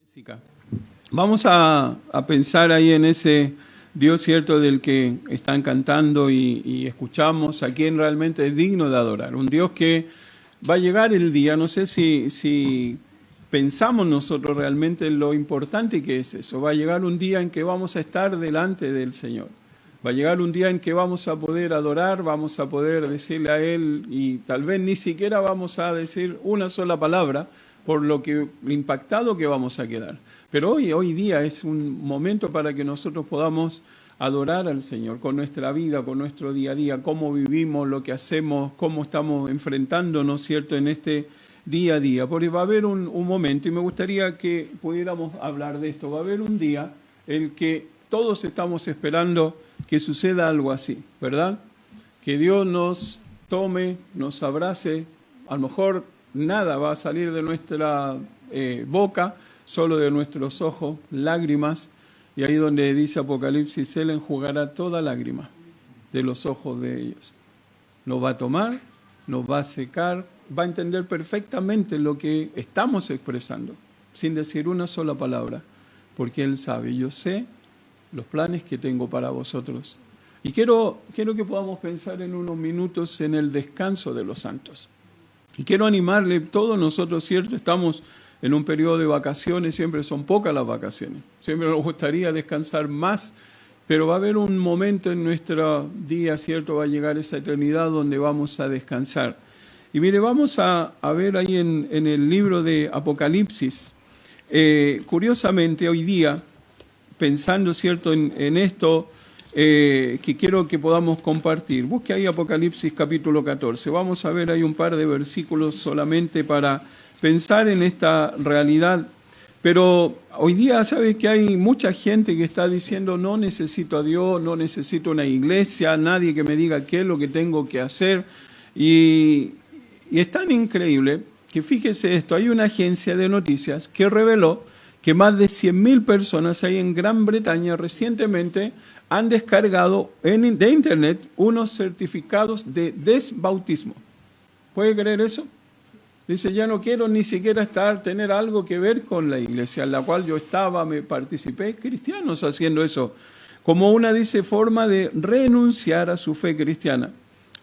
física. Vamos a pensar ahí en ese Dios cierto del que están cantando y escuchamos, a quien realmente es digno de adorar. Un Dios que va a llegar el día, no sé si pensamos nosotros realmente en lo importante que es eso. Va a llegar un día en que vamos a estar delante del Señor. Va a llegar un día en que vamos a poder adorar, vamos a poder decirle a Él y tal vez ni siquiera vamos a decir una sola palabra por lo impactado que vamos a quedar. Pero hoy día es un momento para que nosotros podamos adorar al Señor con nuestra vida, con nuestro día a día, cómo vivimos, lo que hacemos, cómo estamos enfrentándonos, ¿cierto?, en este día a día. Porque va a haber un momento, y me gustaría que pudiéramos hablar de esto, va a haber un día en que todos estamos esperando que suceda algo así, ¿verdad? Que Dios nos tome, nos abrace, a lo mejor nada va a salir de nuestra boca, solo de nuestros ojos, lágrimas, y ahí donde dice Apocalipsis, Él enjugará toda lágrima de los ojos de ellos. Nos va a tomar, nos va a secar, va a entender perfectamente lo que estamos expresando, sin decir una sola palabra, porque Él sabe, yo sé los planes que tengo para vosotros. Y quiero que podamos pensar en unos minutos en el descanso de los santos. Y quiero animarle, todos nosotros, ¿cierto? Estamos en un periodo de vacaciones, siempre son pocas las vacaciones. Siempre nos gustaría descansar más, pero va a haber un momento en nuestro día, ¿cierto? Va a llegar esa eternidad donde vamos a descansar. Y mire, vamos a ver ahí en el libro de Apocalipsis, curiosamente hoy día, pensando, ¿cierto?, en esto que quiero que podamos compartir. Busque ahí Apocalipsis capítulo 14. Vamos a ver ahí un par de versículos solamente para pensar en esta realidad. Pero hoy día, ¿sabe que hay mucha gente que está diciendo no necesito a Dios, no necesito una iglesia, nadie que me diga qué es lo que tengo que hacer? Y es tan increíble que fíjese esto, hay una agencia de noticias que reveló que más de 100.000 personas ahí en Gran Bretaña recientemente han descargado de internet unos certificados de desbautismo. ¿Puede creer eso? Dice, ya no quiero ni siquiera tener algo que ver con la iglesia en la cual yo estaba, me participé, cristianos haciendo eso, como una, dice, forma de renunciar a su fe cristiana.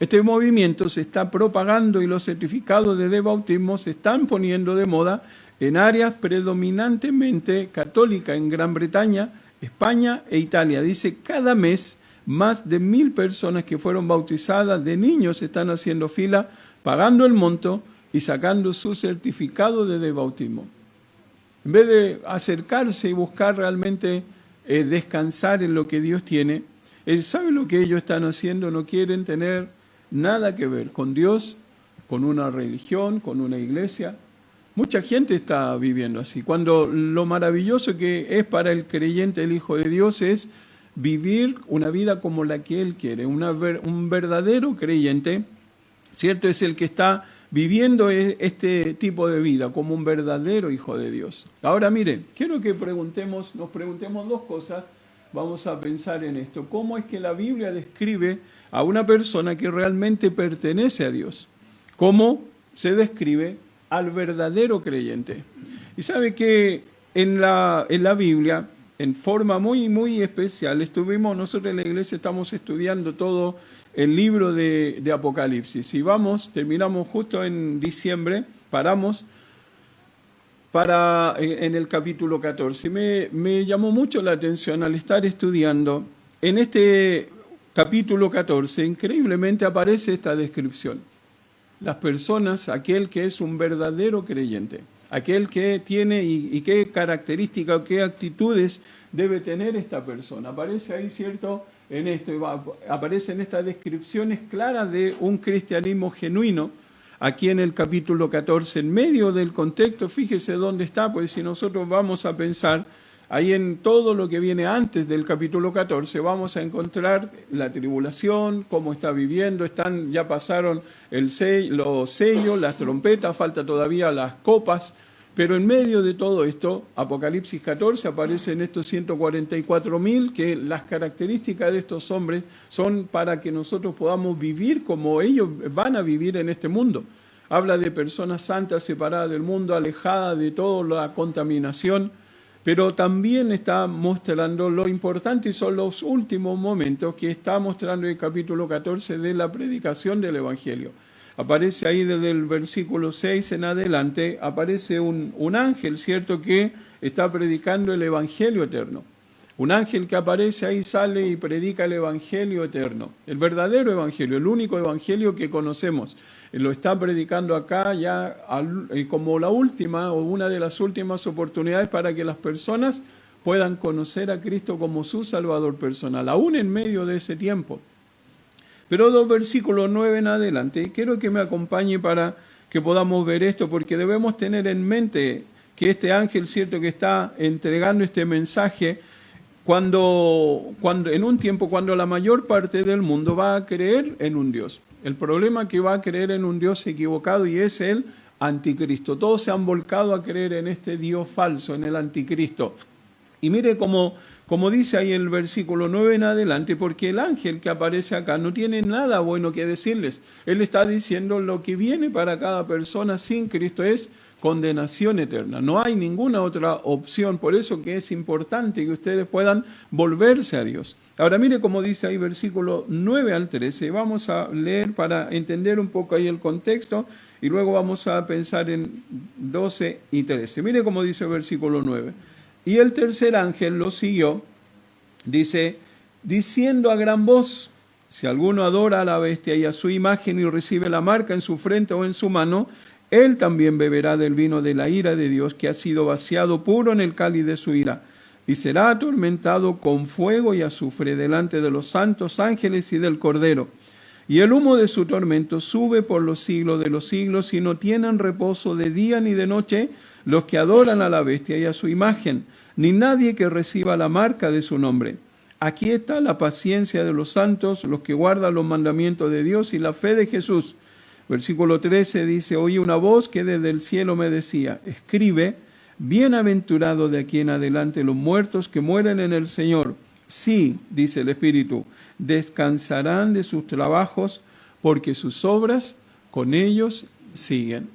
Este movimiento se está propagando y los certificados de desbautismo se están poniendo de moda en áreas predominantemente católicas en Gran Bretaña, España e Italia. Dice, cada mes más de 1.000 personas que fueron bautizadas de niños están haciendo fila, pagando el monto y sacando su certificado de desbautismo. En vez de acercarse y buscar realmente descansar en lo que Dios tiene, ¿sabe lo que ellos están haciendo? No quieren tener nada que ver con Dios, con una religión, con una iglesia. Mucha gente está viviendo así, cuando lo maravilloso que es para el creyente, el Hijo de Dios, es vivir una vida como la que Él quiere. Un verdadero creyente, ¿cierto?, es el que está viviendo este tipo de vida como un verdadero Hijo de Dios. Ahora mire, quiero que nos preguntemos dos cosas, vamos a pensar en esto. ¿Cómo es que la Biblia describe a una persona que realmente pertenece a Dios? ¿Cómo se describe al verdadero creyente? Y sabe que en la Biblia, en forma muy, muy especial, nosotros en la iglesia estamos estudiando todo el libro de Apocalipsis. Y terminamos justo en diciembre, paramos en el capítulo 14. Me llamó mucho la atención al estar estudiando. En este capítulo 14, increíblemente aparece esta descripción. Las personas, aquel que es un verdadero creyente, aquel que tiene y qué características o qué actitudes debe tener esta persona. Aparece ahí, ¿cierto?, aparecen estas descripciones claras de un cristianismo genuino. Aquí en el capítulo 14, en medio del contexto, fíjese dónde está, pues si nosotros vamos a pensar ahí en todo lo que viene antes del capítulo 14, vamos a encontrar la tribulación, cómo está viviendo, ya pasaron los sellos, las trompetas, falta todavía las copas, pero en medio de todo esto, Apocalipsis 14, aparecen estos 144.000, que las características de estos hombres son para que nosotros podamos vivir como ellos van a vivir en este mundo. Habla de personas santas separadas del mundo, alejadas de toda la contaminación, pero también está mostrando lo importante y son los últimos momentos que está mostrando el capítulo 14 de la predicación del Evangelio. Aparece ahí desde el versículo 6 en adelante, aparece un ángel, ¿cierto?, que está predicando el Evangelio eterno. Un ángel que aparece ahí, sale y predica el Evangelio eterno, el verdadero Evangelio, el único Evangelio que conocemos. Lo está predicando acá ya como la última o una de las últimas oportunidades para que las personas puedan conocer a Cristo como su Salvador personal, aún en medio de ese tiempo. Pero dos versículos 9 en adelante, quiero que me acompañe para que podamos ver esto, porque debemos tener en mente que este ángel, cierto, que está entregando este mensaje, cuando en un tiempo cuando la mayor parte del mundo va a creer en un Dios. El problema es que va a creer en un Dios equivocado y es el anticristo. Todos se han volcado a creer en este Dios falso, en el anticristo. Y mire como dice ahí el versículo 9 en adelante, porque el ángel que aparece acá no tiene nada bueno que decirles. Él está diciendo lo que viene para cada persona sin Cristo es condenación eterna. No hay ninguna otra opción, por eso que es importante que ustedes puedan volverse a Dios. Ahora mire cómo dice ahí versículo 9 al 13, vamos a leer para entender un poco ahí el contexto y luego vamos a pensar en 12 y 13. Mire cómo dice el versículo 9. Y el tercer ángel lo siguió, dice, diciendo a gran voz, si alguno adora a la bestia y a su imagen y recibe la marca en su frente o en su mano, él también beberá del vino de la ira de Dios que ha sido vaciado puro en el cáliz de su ira, y será atormentado con fuego y azufre delante de los santos ángeles y del Cordero. Y el humo de su tormento sube por los siglos de los siglos, y no tienen reposo de día ni de noche los que adoran a la bestia y a su imagen, ni nadie que reciba la marca de su nombre. Aquí está la paciencia de los santos, los que guardan los mandamientos de Dios y la fe de Jesús. Versículo 13 dice, oí una voz que desde el cielo me decía, escribe, bienaventurado de aquí en adelante los muertos que mueren en el Señor. Sí, dice el Espíritu, descansarán de sus trabajos, porque sus obras con ellos siguen.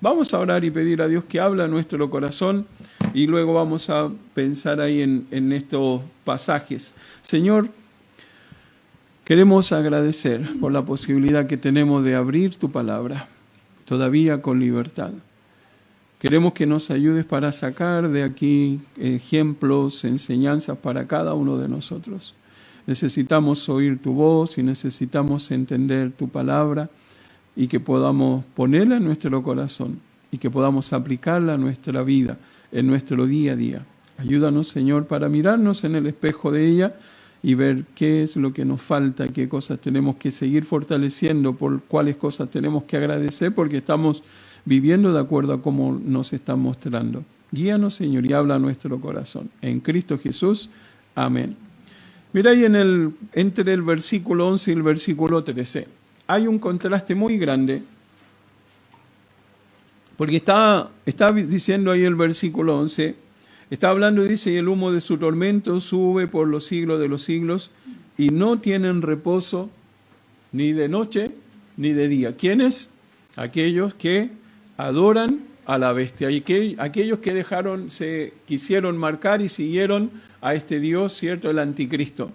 Vamos a orar y pedir a Dios que habla a nuestro corazón y luego vamos a pensar ahí en estos pasajes. Señor, queremos agradecer por la posibilidad que tenemos de abrir tu palabra, todavía con libertad. Queremos que nos ayudes para sacar de aquí ejemplos, enseñanzas para cada uno de nosotros. Necesitamos oír tu voz y necesitamos entender tu palabra y que podamos ponerla en nuestro corazón y que podamos aplicarla a nuestra vida, en nuestro día a día. Ayúdanos, Señor, para mirarnos en el espejo de ella y ver qué es lo que nos falta, qué cosas tenemos que seguir fortaleciendo, por cuáles cosas tenemos que agradecer, porque estamos viviendo de acuerdo a cómo nos están mostrando. Guíanos, Señor, y habla a nuestro corazón. En Cristo Jesús. Amén. Mira ahí entre el versículo 11 y el versículo 13. Hay un contraste muy grande, porque está diciendo ahí el versículo 11, está hablando y dice, y el humo de su tormento sube por los siglos de los siglos, y no tienen reposo ni de noche ni de día. ¿Quiénes? Aquellos que adoran a la bestia, y aquellos que se quisieron marcar y siguieron a este Dios, ¿cierto?, el anticristo.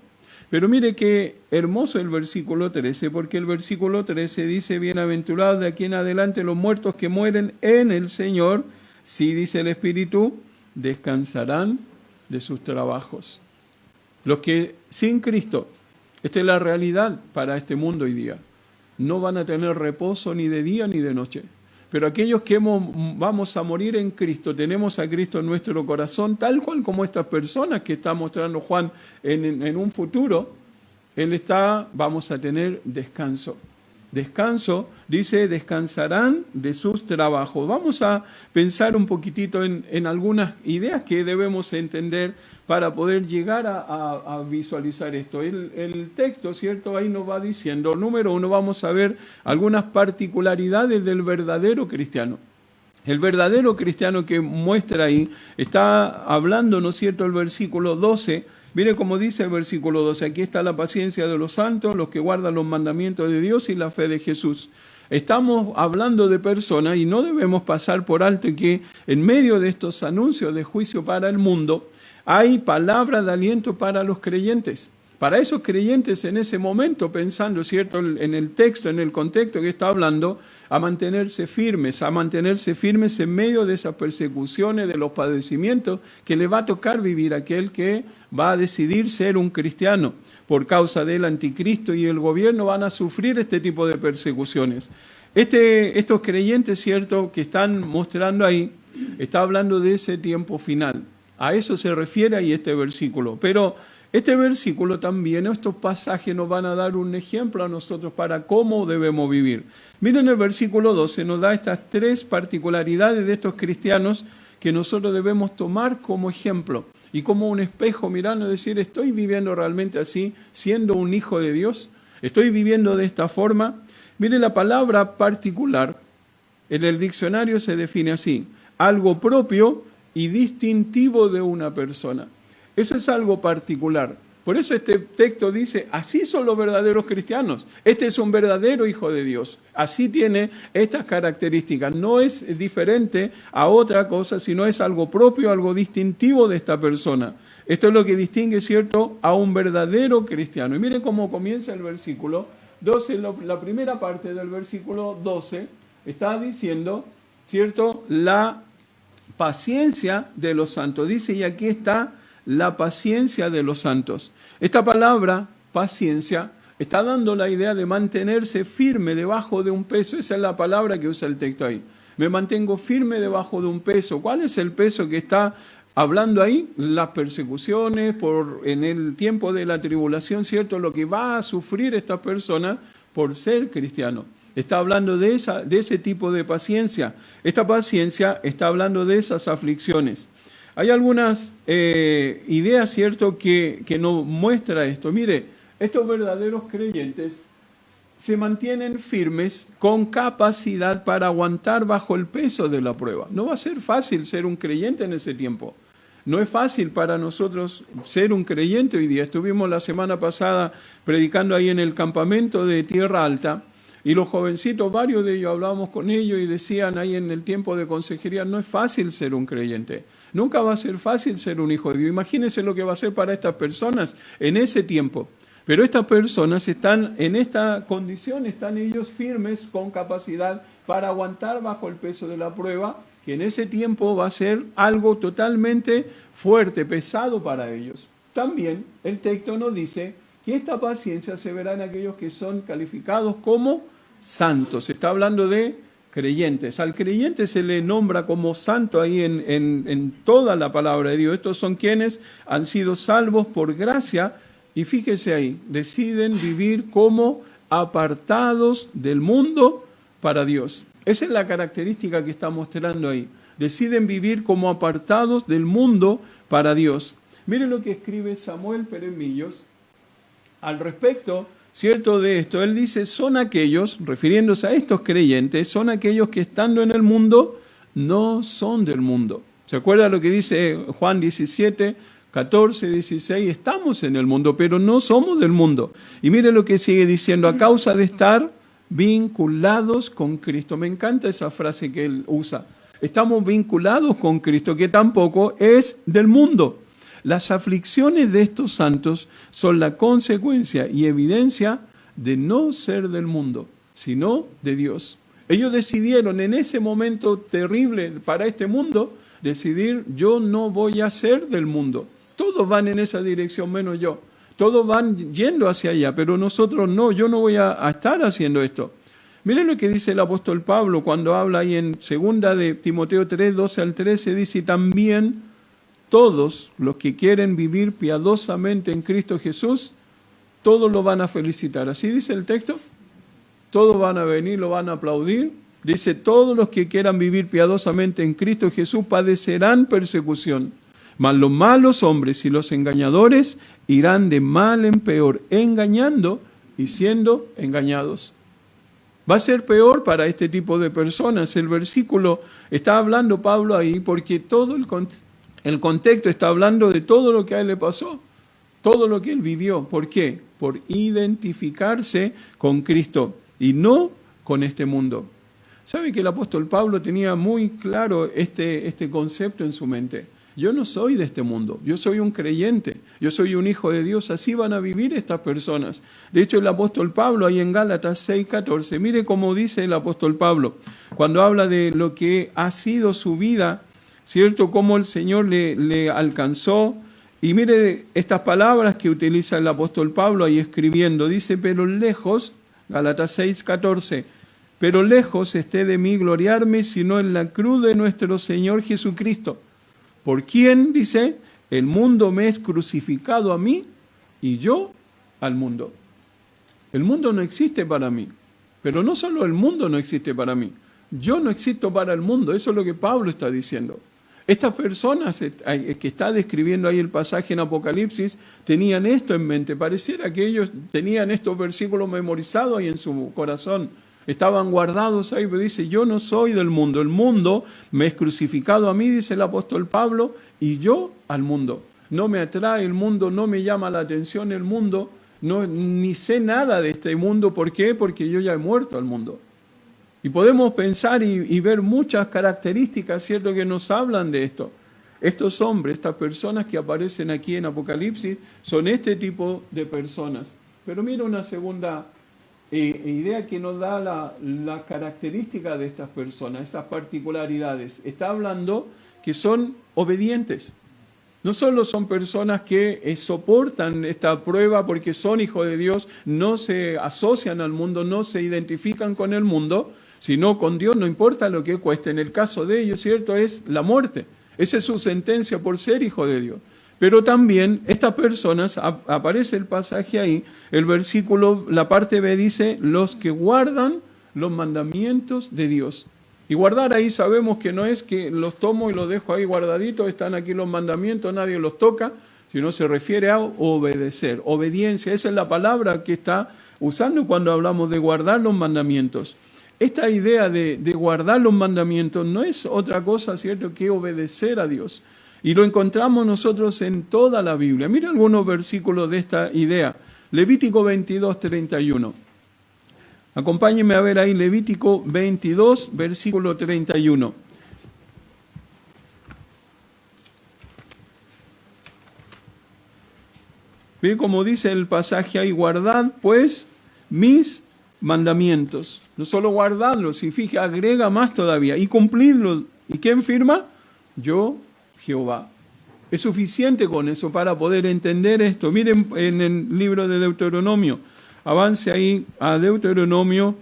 Pero mire qué hermoso el versículo 13, porque el versículo 13 dice, bienaventurados de aquí en adelante los muertos que mueren en el Señor, sí, dice el Espíritu, descansarán de sus trabajos. Los que sin Cristo, esta es la realidad para este mundo hoy día, no van a tener reposo ni de día ni de noche. Pero aquellos que vamos a morir en Cristo, tenemos a Cristo en nuestro corazón, tal cual como estas personas que está mostrando Juan en un futuro, vamos a tener descanso. Descanso, dice, descansarán de sus trabajos. Vamos a pensar un poquitito en algunas ideas que debemos entender para poder llegar a visualizar esto. El texto, ¿cierto? Ahí nos va diciendo, número uno, vamos a ver algunas particularidades del verdadero cristiano. El verdadero cristiano que muestra ahí, está hablando, ¿no es cierto?, el versículo 12. Mire cómo dice el versículo 12, aquí está la paciencia de los santos, los que guardan los mandamientos de Dios y la fe de Jesús. Estamos hablando de personas y no debemos pasar por alto que en medio de estos anuncios de juicio para el mundo hay palabras de aliento para los creyentes. Para esos creyentes en ese momento, pensando, ¿cierto?, en el texto, en el contexto que está hablando, a mantenerse firmes en medio de esas persecuciones, de los padecimientos que le va a tocar vivir aquel que va a decidir ser un cristiano. Por causa del anticristo y el gobierno van a sufrir este tipo de persecuciones. Estos creyentes, ¿cierto?, que están mostrando ahí, está hablando de ese tiempo final. A eso se refiere ahí este versículo. Pero este versículo también, estos pasajes nos van a dar un ejemplo a nosotros para cómo debemos vivir. Miren el versículo 12, nos da estas tres particularidades de estos cristianos que nosotros debemos tomar como ejemplo y como un espejo mirando y decir, ¿estoy viviendo realmente así, siendo un hijo de Dios? ¿Estoy viviendo de esta forma? Miren, la palabra particular en el diccionario se define así: algo propio y distintivo de una persona. Eso es algo particular. Por eso este texto dice, así son los verdaderos cristianos. Este es un verdadero hijo de Dios. Así tiene estas características. No es diferente a otra cosa, sino es algo propio, algo distintivo de esta persona. Esto es lo que distingue, ¿cierto?, a un verdadero cristiano. Y miren cómo comienza el versículo 12. La primera parte del versículo 12 está diciendo, ¿cierto?, la paciencia de los santos. Dice, y aquí está la paciencia de los santos. Esta palabra, paciencia, está dando la idea de mantenerse firme debajo de un peso. Esa es la palabra que usa el texto ahí. Me mantengo firme debajo de un peso. ¿Cuál es el peso que está hablando ahí? Las persecuciones, en el tiempo de la tribulación, ¿cierto?, lo que va a sufrir esta persona por ser cristiano. Está hablando de ese tipo de paciencia. Esta paciencia está hablando de esas aflicciones. Hay algunas ideas, ¿cierto?, que nos muestra esto. Mire, estos verdaderos creyentes se mantienen firmes con capacidad para aguantar bajo el peso de la prueba. No va a ser fácil ser un creyente en ese tiempo. No es fácil para nosotros ser un creyente hoy día. Estuvimos la semana pasada predicando ahí en el campamento de Tierra Alta. Y los jovencitos, varios de ellos, hablábamos con ellos y decían ahí en el tiempo de consejería, no es fácil ser un creyente. Nunca va a ser fácil ser un hijo de Dios. Imagínense lo que va a ser para estas personas en ese tiempo. Pero estas personas están en esta condición, están ellos firmes con capacidad para aguantar bajo el peso de la prueba, que en ese tiempo va a ser algo totalmente fuerte, pesado para ellos. También el texto nos dice que esta paciencia se verá en aquellos que son calificados como santos. Se está hablando de creyentes. Al creyente se le nombra como santo ahí en toda la palabra de Dios. Estos son quienes han sido salvos por gracia y fíjese ahí, deciden vivir como apartados del mundo para Dios. Esa es la característica que está mostrando ahí. Deciden vivir como apartados del mundo para Dios. Miren lo que escribe Samuel Pérez Millos al respecto, ¿cierto?, de esto. Él dice, son aquellos, refiriéndose a estos creyentes, son aquellos que estando en el mundo, no son del mundo. ¿Se acuerda lo que dice Juan 17, 14, 16? Estamos en el mundo, pero no somos del mundo. Y mire lo que sigue diciendo, a causa de estar vinculados con Cristo. Me encanta esa frase que él usa. Estamos vinculados con Cristo, que tampoco es del mundo. Las aflicciones de estos santos son la consecuencia y evidencia de no ser del mundo, sino de Dios. Ellos decidieron en ese momento terrible para este mundo, decidir, yo no voy a ser del mundo. Todos van en esa dirección menos yo. Todos van yendo hacia allá, pero nosotros no, yo no voy a estar haciendo esto. Miren lo que dice el apóstol Pablo cuando habla ahí en 2 de Timoteo 3, 12 al 13, dice, también todos los que quieren vivir piadosamente en Cristo Jesús, todos lo van a felicitar. ¿Así dice el texto? Todos van a venir, lo van a aplaudir. Dice, todos los que quieran vivir piadosamente en Cristo Jesús padecerán persecución. Mas los malos hombres y los engañadores irán de mal en peor, engañando y siendo engañados. Va a ser peor para este tipo de personas. El versículo está hablando Pablo ahí porque todo el contexto está hablando de todo lo que a él le pasó, todo lo que él vivió. ¿Por qué? Por identificarse con Cristo y no con este mundo. ¿Sabe que el apóstol Pablo tenía muy claro este concepto en su mente? Yo no soy de este mundo, yo soy un creyente, yo soy un hijo de Dios, así van a vivir estas personas. De hecho, el apóstol Pablo, ahí en Gálatas 6:14, mire cómo dice el apóstol Pablo, cuando habla de lo que ha sido su vida, ¿cierto? Cómo el Señor le alcanzó. Y mire estas palabras que utiliza el apóstol Pablo ahí escribiendo, dice, pero lejos, Gálatas 6:14, pero lejos esté de mí gloriarme, sino en la cruz de nuestro Señor Jesucristo. ¿Por quién? Dice, el mundo me es crucificado a mí y yo al mundo. El mundo no existe para mí, pero no solo el mundo no existe para mí, yo no existo para el mundo, eso es lo que Pablo está diciendo. Estas personas que está describiendo ahí el pasaje en Apocalipsis tenían esto en mente, pareciera que ellos tenían estos versículos memorizados ahí en su corazón. Estaban guardados ahí, pero dice, yo no soy del mundo, el mundo me es crucificado a mí, dice el apóstol Pablo, y yo al mundo. No me atrae el mundo, no me llama la atención el mundo, ni sé nada de este mundo. ¿Por qué? Porque yo ya he muerto al mundo. Y podemos pensar y ver muchas características, ¿cierto?, que nos hablan de esto. Estos hombres, estas personas que aparecen aquí en Apocalipsis, son este tipo de personas. Pero mira una segunda idea que nos da la característica de estas personas, estas particularidades. Está hablando que son obedientes. No solo son personas que soportan esta prueba porque son hijos de Dios, no se asocian al mundo, no se identifican con el mundo, sino con Dios, no importa lo que cueste. En el caso de ellos, ¿cierto?, es la muerte. Esa es su sentencia por ser hijo de Dios. Pero también estas personas, aparece el pasaje ahí, el versículo, la parte B dice, los que guardan los mandamientos de Dios. Y guardar ahí sabemos que no es que los tomo y los dejo ahí guardaditos, están aquí los mandamientos, nadie los toca, sino se refiere a obedecer. Obediencia, esa es la palabra que está usando cuando hablamos de guardar los mandamientos. Esta idea de guardar los mandamientos no es otra cosa, ¿cierto?, que obedecer a Dios. Y lo encontramos nosotros en toda la Biblia. Mira algunos versículos de esta idea. Levítico 22:31. Acompáñenme a ver ahí Levítico 22, versículo 31. Ve cómo dice el pasaje ahí, guardad pues mis mandamientos. No solo guardadlos, y fíjate, agrega más todavía, y cumplidlos. ¿Y quién firma? Yo, Jehová. Es suficiente con eso para poder entender esto. Miren en el libro de Deuteronomio, avance ahí a Deuteronomio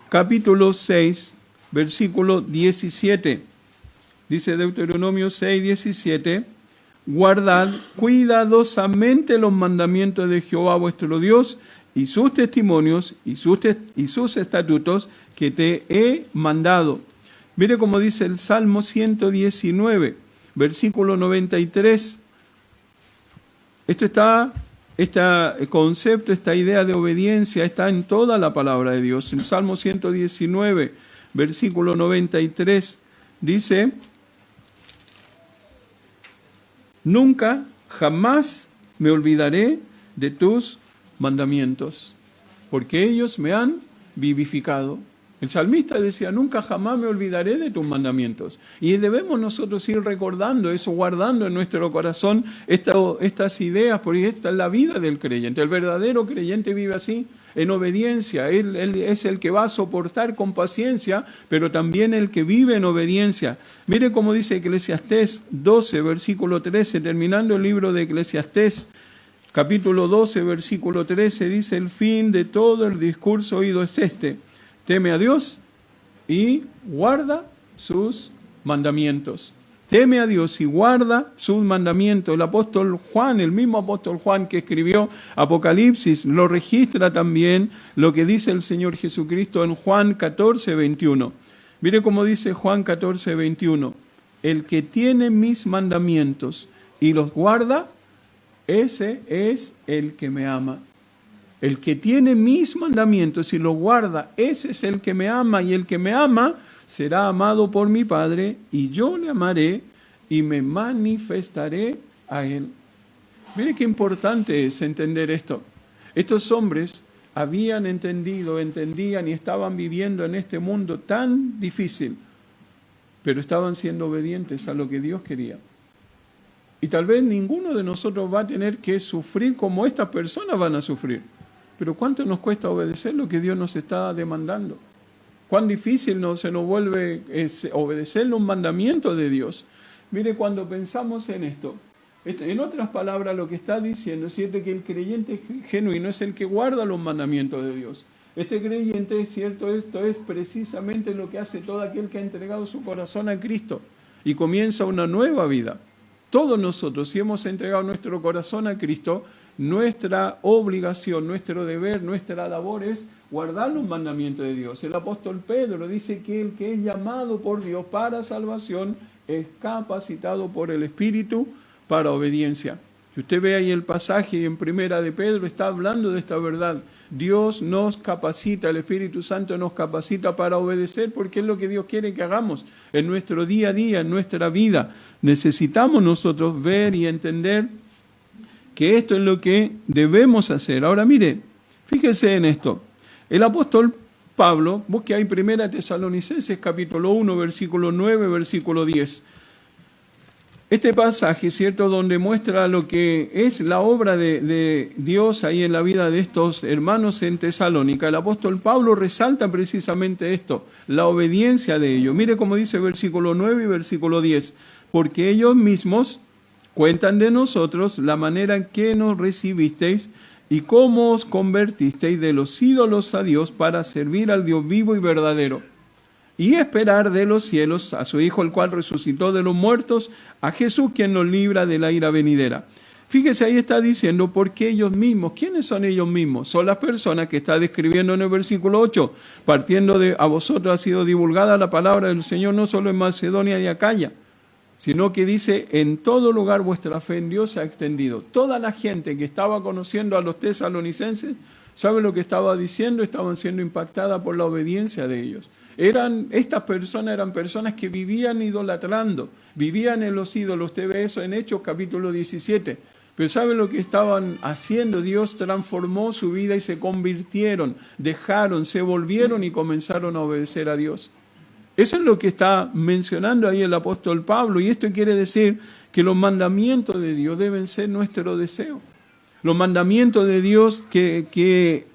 capítulo 6, versículo 17. Dice Deuteronomio 6, 17, guardad cuidadosamente los mandamientos de Jehová vuestro Dios y sus testimonios y sus estatutos que te he mandado. Mire cómo dice el Salmo 119, versículo 93. Este concepto, esta idea de obediencia está en toda la palabra de Dios. El Salmo 119, versículo 93, dice, nunca, jamás me olvidaré de tus mandamientos, porque ellos me han vivificado. El salmista decía, nunca jamás me olvidaré de tus mandamientos. Y debemos nosotros ir recordando eso, guardando en nuestro corazón estas ideas, porque esta es la vida del creyente. El verdadero creyente vive así, en obediencia. Él es el que va a soportar con paciencia, pero también el que vive en obediencia. Mire cómo dice Eclesiastés 12, versículo 13, terminando el libro de Eclesiastés, capítulo 12, versículo 13, dice, el fin de todo el discurso oído es este: teme a Dios y guarda sus mandamientos. Teme a Dios y guarda sus mandamientos. El apóstol Juan, el mismo apóstol Juan que escribió Apocalipsis, lo registra también lo que dice el Señor Jesucristo en Juan 14, 21. Mire cómo dice Juan 14, 21. El que tiene mis mandamientos y los guarda, ese es el que me ama. El que tiene mis mandamientos y los guarda, ese es el que me ama, y el que me ama será amado por mi Padre, y yo le amaré y me manifestaré a él. Mire qué importante es entender esto. Estos hombres habían entendido, entendían y estaban viviendo en este mundo tan difícil, pero estaban siendo obedientes a lo que Dios quería. Y tal vez ninguno de nosotros va a tener que sufrir como estas personas van a sufrir. Pero ¿cuánto nos cuesta obedecer lo que Dios nos está demandando? ¿Cuán difícil se nos vuelve obedecer un mandamiento de Dios? Mire, cuando pensamos en esto, en otras palabras, lo que está diciendo es cierto que el creyente genuino es el que guarda los mandamientos de Dios. Este creyente, es cierto, esto es precisamente lo que hace todo aquel que ha entregado su corazón a Cristo y comienza una nueva vida. Todos nosotros, si hemos entregado nuestro corazón a Cristo, nuestra obligación, nuestro deber, nuestra labor es guardar los mandamientos de Dios. El apóstol Pedro dice que el que es llamado por Dios para salvación es capacitado por el Espíritu para obediencia. Si usted ve ahí el pasaje en Primera de Pedro, está hablando de esta verdad. Dios nos capacita, el Espíritu Santo nos capacita para obedecer porque es lo que Dios quiere que hagamos en nuestro día a día, en nuestra vida. Necesitamos nosotros ver y entender que esto es lo que debemos hacer. Ahora mire, fíjese en esto. El apóstol Pablo, busque ahí Primera Tesalonicenses capítulo 1, versículo 9, versículo 10. Este pasaje, ¿cierto?, donde muestra lo que es la obra de Dios ahí en la vida de estos hermanos en Tesalónica. El apóstol Pablo resalta precisamente esto, la obediencia de ellos. Mire cómo dice versículo 9 y versículo 10. Porque ellos mismos cuentan de nosotros la manera en que nos recibisteis y cómo os convertisteis de los ídolos a Dios para servir al Dios vivo y verdadero. Y esperar de los cielos a su Hijo, el cual resucitó de los muertos, a Jesús, quien nos libra de la ira venidera. Fíjese, ahí está diciendo, porque ellos mismos, ¿quiénes son ellos mismos? Son las personas que está describiendo en el versículo 8, partiendo de a vosotros ha sido divulgada la palabra del Señor, no solo en Macedonia y Acaya, sino que dice, en todo lugar vuestra fe en Dios se ha extendido. Toda la gente que estaba conociendo a los tesalonicenses, ¿sabe lo que estaba diciendo? Estaban siendo impactadas por la obediencia de ellos. Estas personas eran personas que vivían idolatrando, vivían en los ídolos. Usted ve eso en Hechos capítulo 17. Pero ¿sabe lo que estaban haciendo? Dios transformó su vida y se convirtieron, dejaron, se volvieron y comenzaron a obedecer a Dios. Eso es lo que está mencionando ahí el apóstol Pablo. Y esto quiere decir que los mandamientos de Dios deben ser nuestro deseo. Los mandamientos de Dios que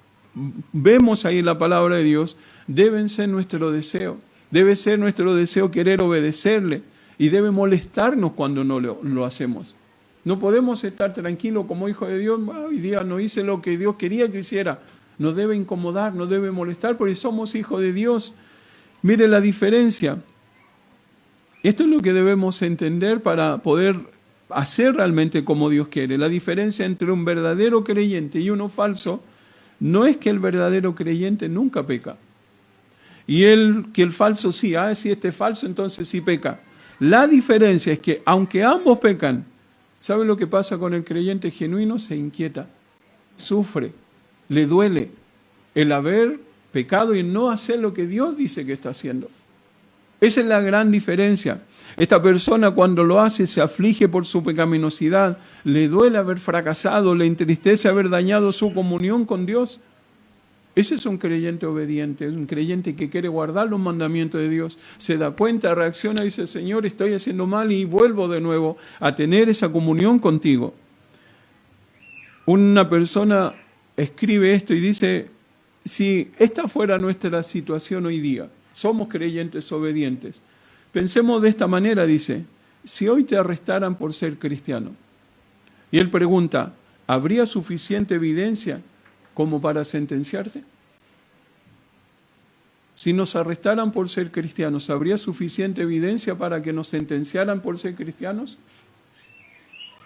vemos ahí en la palabra de Dios deben ser nuestro deseo. Debe ser nuestro deseo querer obedecerle y debe molestarnos cuando no lo hacemos. No podemos estar tranquilos como hijos de Dios. Hoy día no hice lo que Dios quería que hiciera. Nos debe incomodar, nos debe molestar porque somos hijos de Dios. Mire la diferencia. Esto es lo que debemos entender para poder hacer realmente como Dios quiere. La diferencia entre un verdadero creyente y uno falso no es que el verdadero creyente nunca peca. Y que el falso sí, si este es falso, entonces sí peca. La diferencia es que aunque ambos pecan, ¿sabe lo que pasa con el creyente genuino? Se inquieta, sufre, le duele el haber pecado y no hacer lo que Dios dice que está haciendo. Esa es la gran diferencia. Esta persona cuando lo hace se aflige por su pecaminosidad, le duele haber fracasado, le entristece haber dañado su comunión con Dios. Ese es un creyente obediente, es un creyente que quiere guardar los mandamientos de Dios. Se da cuenta, reacciona y dice, Señor, estoy haciendo mal y vuelvo de nuevo a tener esa comunión contigo. Una persona escribe esto y dice, si esta fuera nuestra situación hoy día, somos creyentes obedientes. Pensemos de esta manera, dice, si hoy te arrestaran por ser cristiano. Y él pregunta, ¿habría suficiente evidencia como para sentenciarte? Si nos arrestaran por ser cristianos, ¿habría suficiente evidencia para que nos sentenciaran por ser cristianos?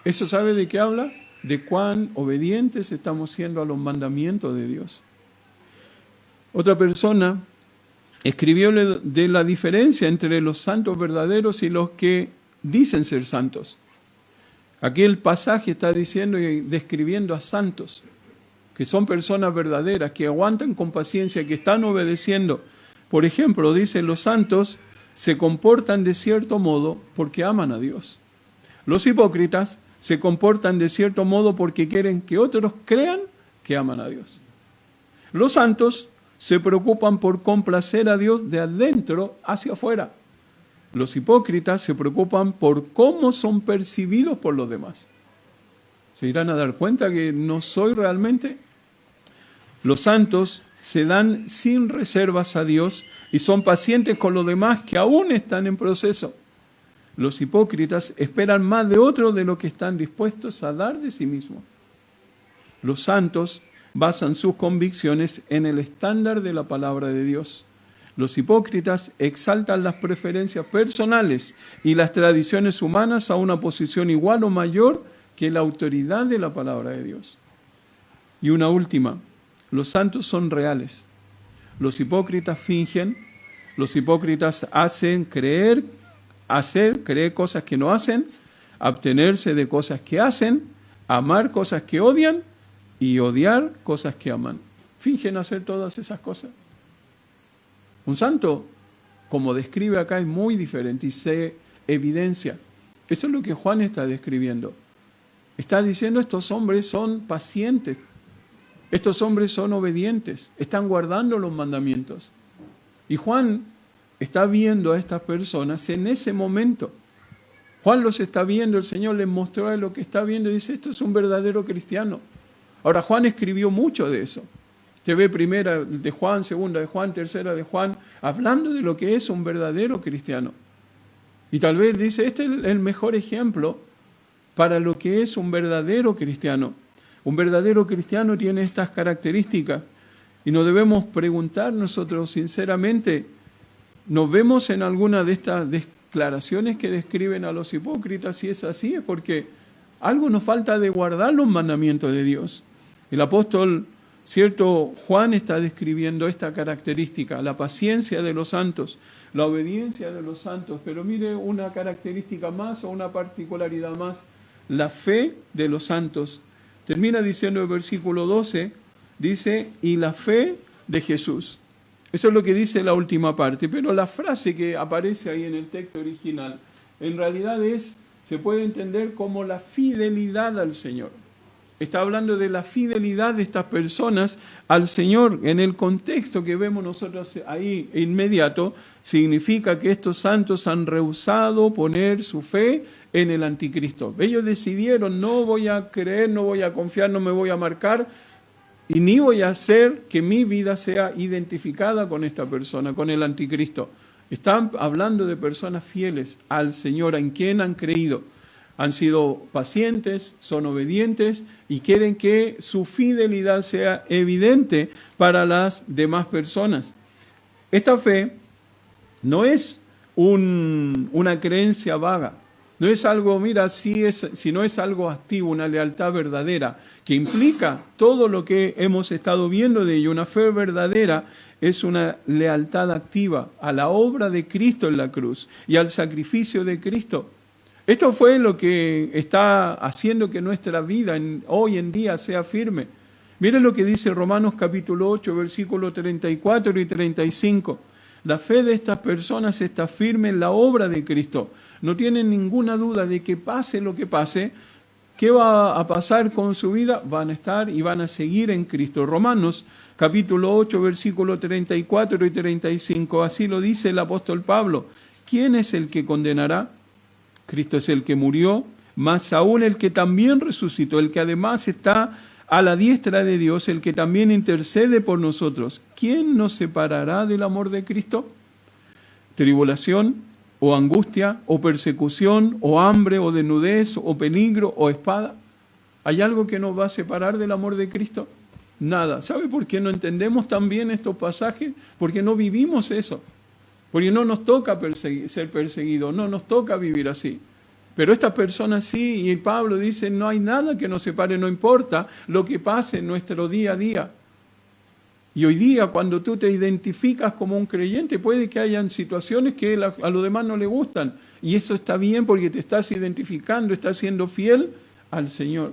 ¿Eso sabe de qué habla? De cuán obedientes estamos siendo a los mandamientos de Dios. Otra persona escribió de la diferencia entre los santos verdaderos y los que dicen ser santos. Aquí el pasaje está diciendo y describiendo a santos, que son personas verdaderas, que aguantan con paciencia, que están obedeciendo. Por ejemplo, dice, los santos se comportan de cierto modo porque aman a Dios. Los hipócritas se comportan de cierto modo porque quieren que otros crean que aman a Dios. Los santos se preocupan por complacer a Dios de adentro hacia afuera. Los hipócritas se preocupan por cómo son percibidos por los demás. ¿Se irán a dar cuenta que no soy realmente? Los santos se dan sin reservas a Dios y son pacientes con los demás que aún están en proceso. Los hipócritas esperan más de otros de lo que están dispuestos a dar de sí mismos. Los santos basan sus convicciones en el estándar de la palabra de Dios. Los hipócritas exaltan las preferencias personales y las tradiciones humanas a una posición igual o mayor que la autoridad de la palabra de Dios. Y una última, los santos son reales. Los hipócritas fingen, los hipócritas hacen creer cosas que no hacen, abstenerse de cosas que hacen, amar cosas que odian y odiar cosas que aman. Fingen hacer todas esas cosas. Un santo, como describe acá, es muy diferente y se evidencia. Eso es lo que Juan está describiendo. Está diciendo, estos hombres son pacientes, estos hombres son obedientes, están guardando los mandamientos. Y Juan está viendo a estas personas en ese momento. Juan los está viendo, el Señor les mostró a lo que está viendo y dice, esto es un verdadero cristiano. Ahora, Juan escribió mucho de eso. Se ve primera de Juan, segunda de Juan, tercera de Juan, hablando de lo que es un verdadero cristiano. Y tal vez dice, este es el mejor ejemplo para lo que es un verdadero cristiano. Un verdadero cristiano tiene estas características y nos debemos preguntar nosotros sinceramente, ¿nos vemos en alguna de estas declaraciones que describen a los hipócritas? Si es así, es porque algo nos falta de guardar los mandamientos de Dios. El apóstol, cierto, Juan está describiendo esta característica, la paciencia de los santos, la obediencia de los santos, pero mire una característica más o una particularidad más, la fe de los santos. Termina diciendo el versículo 12, dice, y la fe de Jesús. Eso es lo que dice la última parte, pero la frase que aparece ahí en el texto original, en realidad se puede entender como la fidelidad al Señor. Está hablando de la fidelidad de estas personas al Señor. En el contexto que vemos nosotros ahí inmediato, significa que estos santos han rehusado poner su fe en el anticristo. Ellos decidieron, no voy a creer, no voy a confiar, no me voy a marcar, y ni voy a hacer que mi vida sea identificada con esta persona, con el anticristo. Están hablando de personas fieles al Señor, en quien han creído. Han sido pacientes, son obedientes y quieren que su fidelidad sea evidente para las demás personas. Esta fe no es una creencia vaga, no es algo, mira, sino es algo activo, una lealtad verdadera, que implica todo lo que hemos estado viendo de ello. Una fe verdadera es una lealtad activa a la obra de Cristo en la cruz y al sacrificio de Cristo. Esto fue lo que está haciendo que nuestra vida hoy en día sea firme. Miren lo que dice Romanos capítulo 8, versículos 34 y 35. La fe de estas personas está firme en la obra de Cristo. No tienen ninguna duda de que pase lo que pase, ¿qué va a pasar con su vida? Van a estar y van a seguir en Cristo. Romanos capítulo 8, versículos 34 y 35. Así lo dice el apóstol Pablo. ¿Quién es el que condenará? Cristo es el que murió, más aún el que también resucitó, el que además está a la diestra de Dios, el que también intercede por nosotros. ¿Quién nos separará del amor de Cristo? ¿Tribulación, o angustia, o persecución, o hambre, o desnudez, o peligro, o espada? ¿Hay algo que nos va a separar del amor de Cristo? Nada. ¿Sabe por qué no entendemos tan bien estos pasajes? Porque no vivimos eso. Porque no nos toca ser perseguidos, no nos toca vivir así. Pero estas personas sí, y Pablo dice, no hay nada que nos separe, no importa lo que pase en nuestro día a día. Y hoy día, cuando tú te identificas como un creyente, puede que hayan situaciones que a los demás no les gustan. Y eso está bien porque te estás identificando, estás siendo fiel al Señor.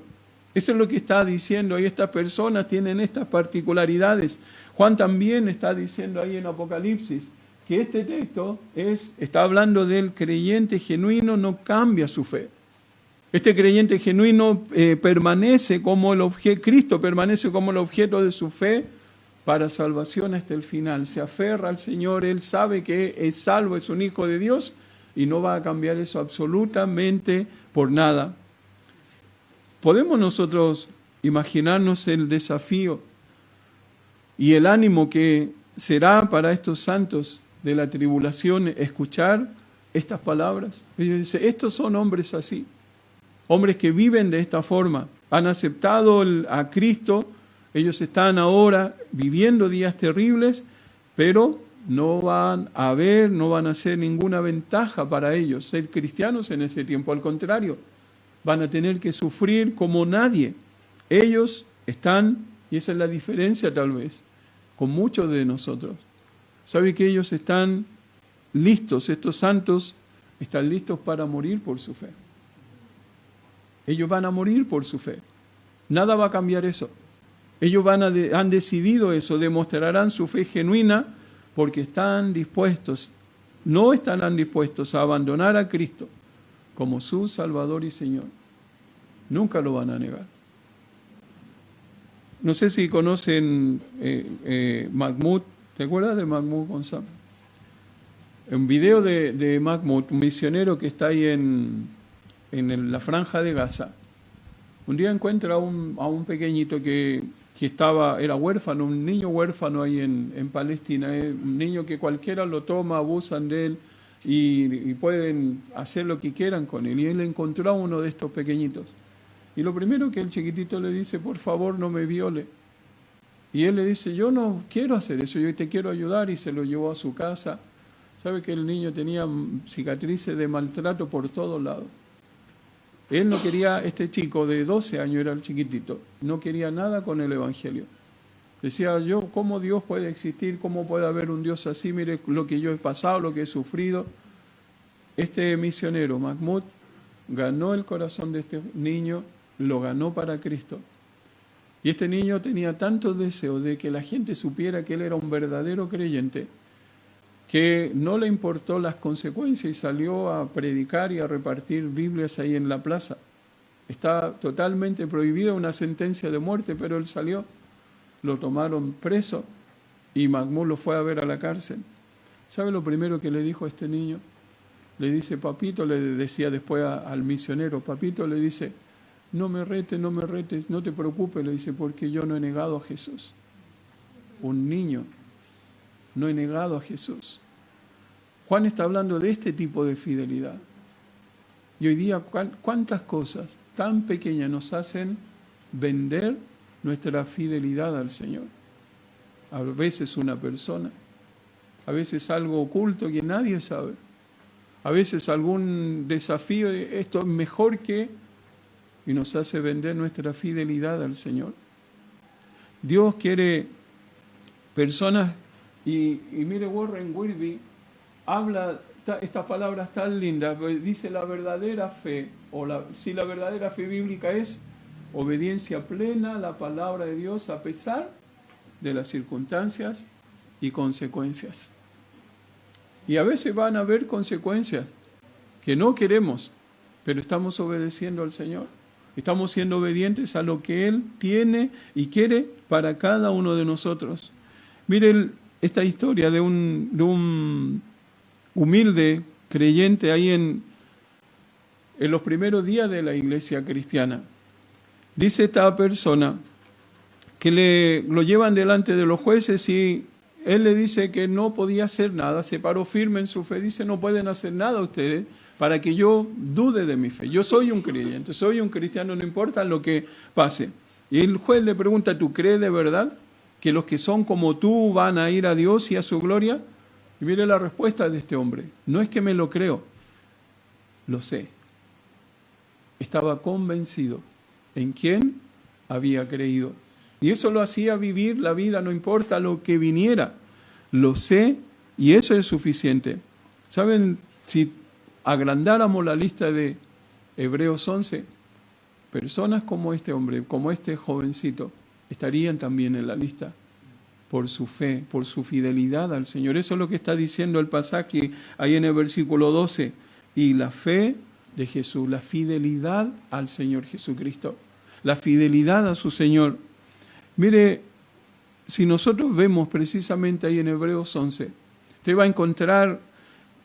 Eso es lo que está diciendo, y estas personas tienen estas particularidades. Juan también está diciendo ahí en Apocalipsis, que este texto está hablando del creyente genuino, no cambia su fe. Este creyente genuino permanece como el objeto, Cristo permanece como el objeto de su fe para salvación hasta el final. Se aferra al Señor, él sabe que es salvo, es un hijo de Dios y no va a cambiar eso absolutamente por nada. ¿Podemos nosotros imaginarnos el desafío y el ánimo que será para estos santos de la tribulación escuchar estas palabras? Ellos dicen, estos son hombres así, hombres que viven de esta forma, han aceptado a Cristo, ellos están ahora viviendo días terribles, pero no van a ser ninguna ventaja para ellos ser cristianos en ese tiempo, al contrario, van a tener que sufrir como nadie. Ellos están, y esa es la diferencia tal vez, con muchos de nosotros. ¿Sabe que ellos están listos, estos santos están listos para morir por su fe? Ellos van a morir por su fe. Nada va a cambiar eso. Ellos han decidido eso, demostrarán su fe genuina porque están dispuestos, no estarán dispuestos a abandonar a Cristo como su Salvador y Señor. Nunca lo van a negar. No sé si conocen Mahmoud. ¿Te acuerdas de Mahmoud González? Un video de Mahmoud, un misionero que está ahí en la franja de Gaza. Un día encuentra a un pequeñito que era huérfano, un niño huérfano ahí en Palestina, un niño que cualquiera lo toma, abusan de él y pueden hacer lo que quieran con él. Y él encontró a uno de estos pequeñitos. Y lo primero que el chiquitito le dice, por favor no me viole. Y él le dice, yo no quiero hacer eso, yo te quiero ayudar, y se lo llevó a su casa. ¿Sabe que el niño tenía cicatrices de maltrato por todos lados? Él no quería, este chico de 12 años era el chiquitito, no quería nada con el Evangelio. Decía yo, ¿cómo Dios puede existir? ¿Cómo puede haber un Dios así? Mire lo que yo he pasado, lo que he sufrido. Este misionero, Mahmoud, ganó el corazón de este niño, lo ganó para Cristo. Y este niño tenía tanto deseo de que la gente supiera que él era un verdadero creyente, que no le importó las consecuencias y salió a predicar y a repartir Biblias ahí en la plaza. Está totalmente prohibida, una sentencia de muerte, pero él salió, lo tomaron preso y Mahmoud lo fue a ver a la cárcel. ¿Sabe lo primero que le dijo a este niño? Le dice, papito, le decía después al misionero, papito, le dice, no me retes, no te preocupes, le dice, porque yo no he negado a Jesús. Un niño, no he negado a Jesús. Juan está hablando de este tipo de fidelidad. Y hoy día, ¿cuántas cosas tan pequeñas nos hacen vender nuestra fidelidad al Señor? A veces una persona, a veces algo oculto que nadie sabe, a veces algún desafío, esto es mejor que, y nos hace vender nuestra fidelidad al Señor. Dios quiere personas, y mire, Warren Wiersbe habla estas palabras tan lindas, dice la verdadera fe, si la verdadera fe bíblica es obediencia plena a la palabra de Dios a pesar de las circunstancias y consecuencias. Y a veces van a haber consecuencias que no queremos, pero estamos obedeciendo al Señor. Estamos siendo obedientes a lo que Él tiene y quiere para cada uno de nosotros. Miren esta historia de un humilde creyente ahí en los primeros días de la iglesia cristiana. Dice esta persona que lo llevan delante de los jueces y él le dice que no podía hacer nada, se paró firme en su fe, dice, no pueden hacer nada ustedes para que yo dude de mi fe. Yo soy un creyente, soy un cristiano, no importa lo que pase. Y el juez le pregunta, ¿tú crees de verdad que los que son como tú van a ir a Dios y a su gloria? Y mire la respuesta de este hombre, no es que me lo creo, lo sé. Estaba convencido en quién había creído. Y eso lo hacía vivir la vida, no importa lo que viniera. Lo sé y eso es suficiente. ¿Saben? Si agrandáramos la lista de Hebreos 11, personas como este hombre, como este jovencito, estarían también en la lista por su fe, por su fidelidad al Señor. Eso es lo que está diciendo el pasaje ahí en el versículo 12. Y la fe de Jesús, la fidelidad al Señor Jesucristo, la fidelidad a su Señor. Mire, si nosotros vemos precisamente ahí en Hebreos 11, usted va a encontrar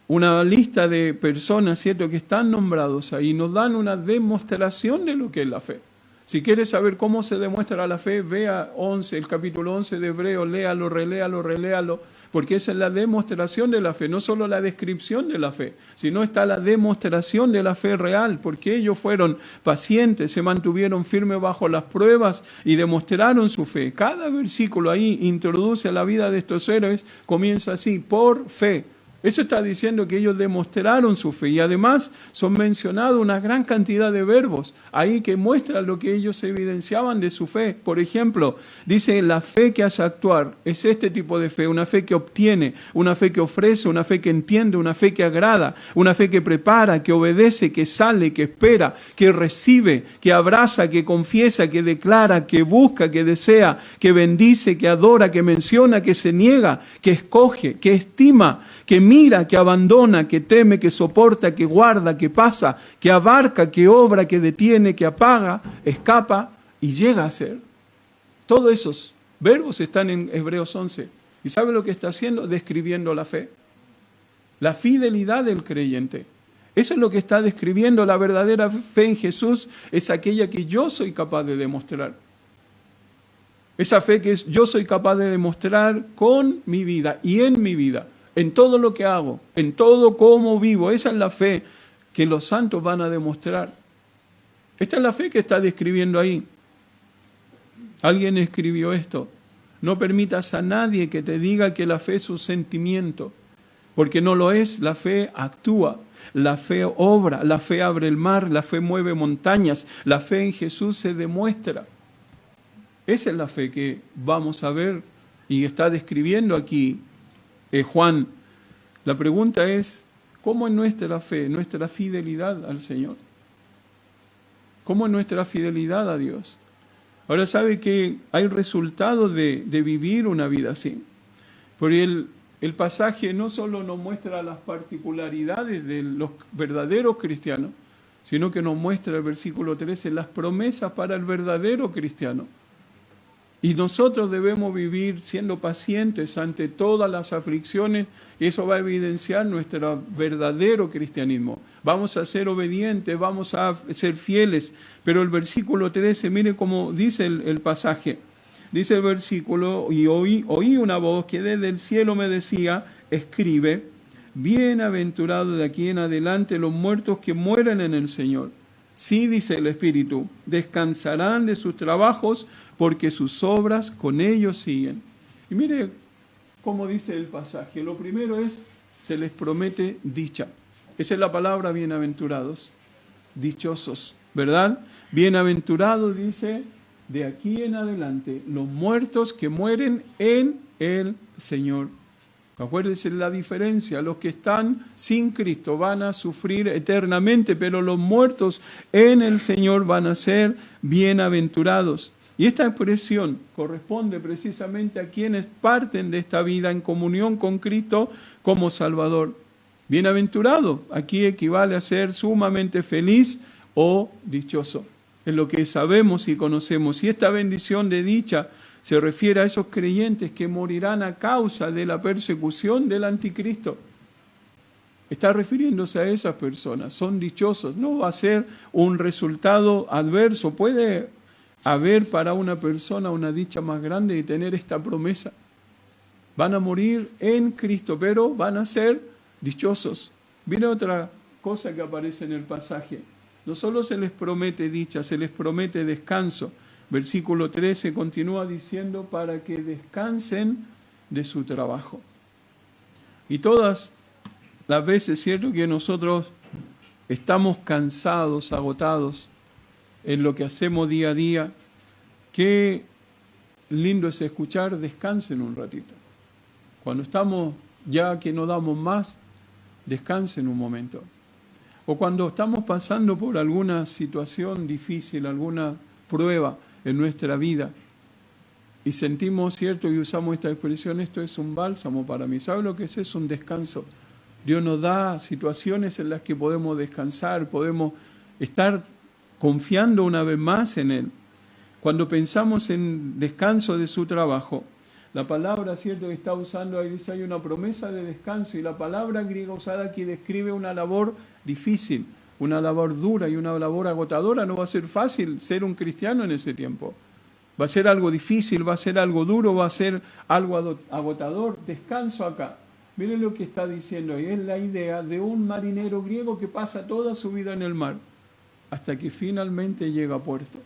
una lista de personas, ¿cierto?, que están nombrados ahí, nos dan una demostración de lo que es la fe. Si quieres saber cómo se demuestra la fe, vea el capítulo 11 de Hebreos, léalo, reléalo, porque esa es la demostración de la fe, no solo la descripción de la fe, sino está la demostración de la fe real, porque ellos fueron pacientes, se mantuvieron firmes bajo las pruebas y demostraron su fe. Cada versículo ahí introduce a la vida de estos héroes, comienza así, por fe. Eso está diciendo que ellos demostraron su fe y además son mencionados una gran cantidad de verbos ahí que muestran lo que ellos evidenciaban de su fe. Por ejemplo, dice la fe que hace actuar es este tipo de fe, una fe que obtiene, una fe que ofrece, una fe que entiende, una fe que agrada, una fe que prepara, que obedece, que sale, que espera, que recibe, que abraza, que confiesa, que declara, que busca, que desea, que bendice, que adora, que menciona, que se niega, que escoge, que estima, que mira, que abandona, que teme, que soporta, que guarda, que pasa, que abarca, que obra, que detiene, que apaga, escapa y llega a ser. Todos esos verbos están en Hebreos 11. ¿Y sabe lo que está haciendo? Describiendo la fe. La fidelidad del creyente. Eso es lo que está describiendo. La verdadera fe en Jesús es aquella que yo soy capaz de demostrar. Esa fe que yo soy capaz de demostrar con mi vida y en mi vida. En todo lo que hago, en todo cómo vivo. Esa es la fe que los santos van a demostrar. Esta es la fe que está describiendo ahí. Alguien escribió esto. No permitas a nadie que te diga que la fe es un sentimiento, porque no lo es. La fe actúa, la fe obra, la fe abre el mar, la fe mueve montañas, la fe en Jesús se demuestra. Esa es la fe que vamos a ver y está describiendo aquí Juan. La pregunta es, ¿cómo es nuestra fe, nuestra fidelidad al Señor? ¿Cómo es nuestra fidelidad a Dios? Ahora sabe que hay resultados de vivir una vida así. Porque el pasaje no solo nos muestra las particularidades de los verdaderos cristianos, sino que nos muestra el versículo 13 las promesas para el verdadero cristiano. Y nosotros debemos vivir siendo pacientes ante todas las aflicciones, y eso va a evidenciar nuestro verdadero cristianismo. Vamos a ser obedientes, vamos a ser fieles, pero el versículo 13, mire cómo dice el pasaje. Dice el versículo, y oí una voz que desde el cielo me decía, escribe, bienaventurado de aquí en adelante los muertos que mueren en el Señor. Sí, dice el Espíritu, descansarán de sus trabajos porque sus obras con ellos siguen. Y mire cómo dice el pasaje. Lo primero es, se les promete dicha. Esa es la palabra bienaventurados, dichosos, ¿verdad? Bienaventurados, dice, de aquí en adelante, los muertos que mueren en el Señor. Acuérdense la diferencia, los que están sin Cristo van a sufrir eternamente, pero los muertos en el Señor van a ser bienaventurados. Y esta expresión corresponde precisamente a quienes parten de esta vida en comunión con Cristo como Salvador. Bienaventurado, aquí equivale a ser sumamente feliz o dichoso, en lo que sabemos y conocemos. Y esta bendición de dicha se refiere a esos creyentes que morirán a causa de la persecución del anticristo. Está refiriéndose a esas personas, son dichosos. No va a ser un resultado adverso. Puede haber para una persona una dicha más grande y tener esta promesa. Van a morir en Cristo, pero van a ser dichosos. Viene otra cosa que aparece en el pasaje. No solo se les promete dicha, se les promete descanso. Versículo 13 continúa diciendo para que descansen de su trabajo. Y todas las veces, cierto, que nosotros estamos cansados, agotados en lo que hacemos día a día, qué lindo es escuchar, descansen un ratito. Cuando estamos ya que no damos más, descansen un momento. O cuando estamos pasando por alguna situación difícil, alguna prueba en nuestra vida y sentimos, cierto, y usamos esta expresión, esto es un bálsamo para mí. ¿Sabe lo que es? Es un descanso. Dios nos da situaciones en las que podemos descansar, podemos estar confiando una vez más en Él. Cuando pensamos en descanso de su trabajo, La palabra, cierto, que está usando ahí, dice, hay una promesa de descanso, y la palabra griega usada aquí describe una labor difícil, una labor dura y una labor agotadora. No va a ser fácil ser un cristiano en ese tiempo. Va a ser algo difícil, va a ser algo duro, va a ser algo agotador. Descanso acá. Miren lo que está diciendo ahí. Es la idea de un marinero griego que pasa toda su vida en el mar, hasta que finalmente llega a puerto.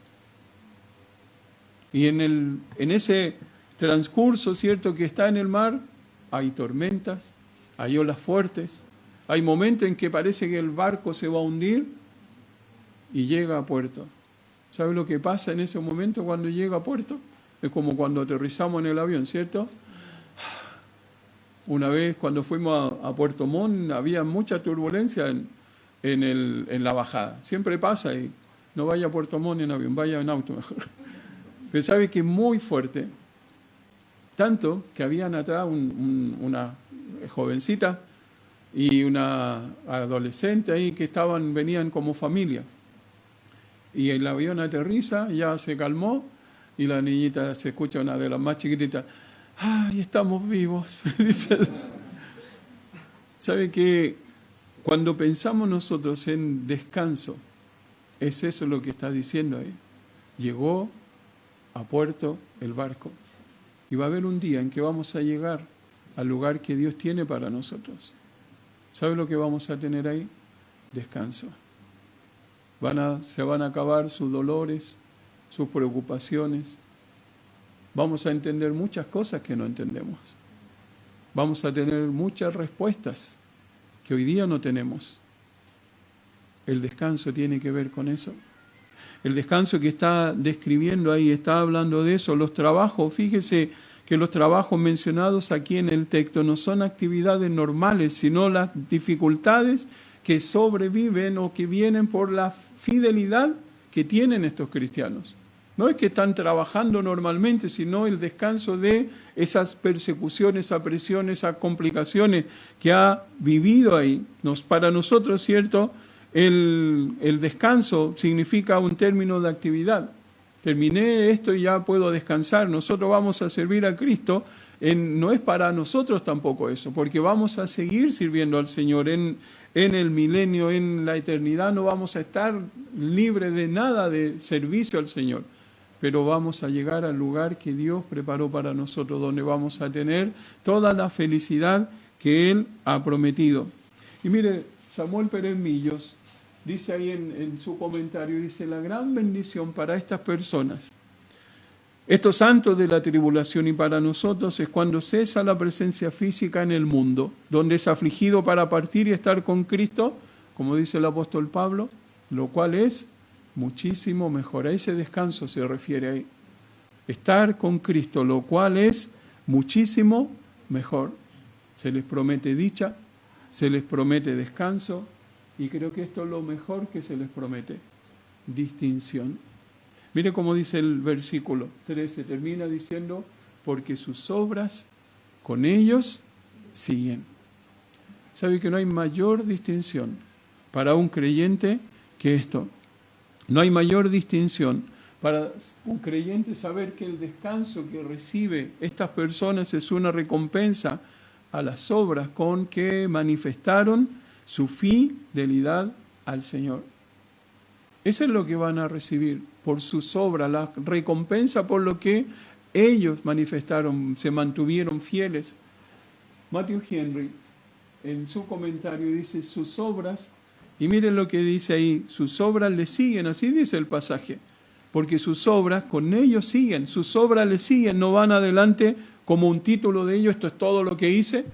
Y en ese transcurso, cierto, que está en el mar, hay tormentas, hay olas fuertes, hay momentos en que parece que el barco se va a hundir y llega a puerto. ¿Sabe lo que pasa en ese momento cuando llega a puerto? Es como cuando aterrizamos en el avión, ¿cierto? Una vez cuando fuimos a Puerto Montt había mucha turbulencia en la bajada. Siempre pasa y no vaya a Puerto Montt en avión, vaya en auto mejor. Pero sabe que es muy fuerte. Tanto que habían atrás una jovencita y una adolescente ahí que venían como familia. Y el avión aterriza, ya se calmó, y la niñita se escucha, una de las más chiquititas, ¡ay, estamos vivos! ¿Sabe que cuando pensamos nosotros en descanso, es eso lo que está diciendo ahí? Llegó a puerto el barco, y va a haber un día en que vamos a llegar al lugar que Dios tiene para nosotros. ¿Sabe lo que vamos a tener ahí? Descanso. Se van a acabar sus dolores, sus preocupaciones. Vamos a entender muchas cosas que no entendemos. Vamos a tener muchas respuestas que hoy día no tenemos. El descanso tiene que ver con eso. El descanso que está describiendo ahí, está hablando de eso. Los trabajos, fíjese que los trabajos mencionados aquí en el texto no son actividades normales, sino las dificultades que sobreviven o que vienen por la fidelidad que tienen estos cristianos. No es que están trabajando normalmente, sino el descanso de esas persecuciones, esa presión, esas complicaciones que ha vivido ahí. Para nosotros, ¿cierto?, el descanso significa un término de actividad. Terminé esto y ya puedo descansar. Nosotros vamos a servir a Cristo. No es para nosotros tampoco eso, porque vamos a seguir sirviendo al Señor en el milenio, en la eternidad. No vamos a estar libres de nada de servicio al Señor, pero vamos a llegar al lugar que Dios preparó para nosotros, donde vamos a tener toda la felicidad que Él ha prometido. Y mire, Samuel Pérez Millos dice ahí en su comentario, dice, la gran bendición para estas personas, estos santos de la tribulación y para nosotros, es cuando cesa la presencia física en el mundo, donde es afligido para partir y estar con Cristo, como dice el apóstol Pablo, lo cual es muchísimo mejor. A ese descanso se refiere ahí. Estar con Cristo, lo cual es muchísimo mejor. Se les promete dicha, se les promete descanso, y creo que esto es lo mejor que se les promete, distinción. Mire cómo dice el versículo 13, termina diciendo, porque sus obras con ellos siguen. ¿Sabe que no hay mayor distinción para un creyente que esto? No hay mayor distinción para un creyente saber que el descanso que recibe estas personas es una recompensa a las obras con que manifestaron su fidelidad al Señor. Eso es lo que van a recibir por sus obras, la recompensa por lo que ellos manifestaron, se mantuvieron fieles. Matthew Henry, en su comentario, dice sus obras, y miren lo que dice ahí, sus obras le siguen, así dice el pasaje, porque sus obras con ellos siguen, sus obras le siguen, no van adelante como un título de ellos, esto es todo lo que hice.